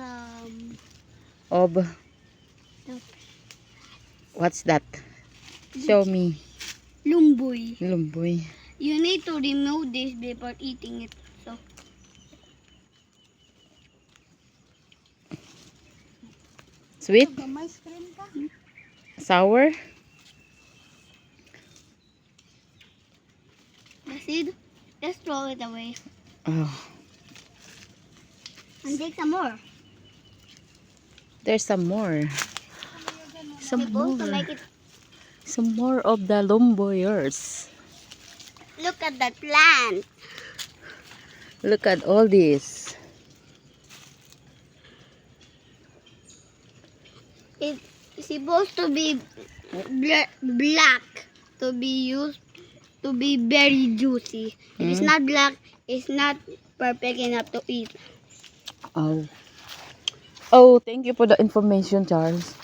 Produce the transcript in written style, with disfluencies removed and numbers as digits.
some Of stuff. what's that? Show me. Lumboy. Lumboy. You need to remove this before eating it. So Sweet? gamay screen ka. Sour? The seed, just throw it away Oh, and take some more. there's some more. Some Supposed to more. make it. Some more of the lumboyers. Look at that plant. Look at all this. It's supposed to be black to be used to be very juicy. If it's not black, it's not perfect enough to eat. Oh. Oh, thank you for the information, Charles.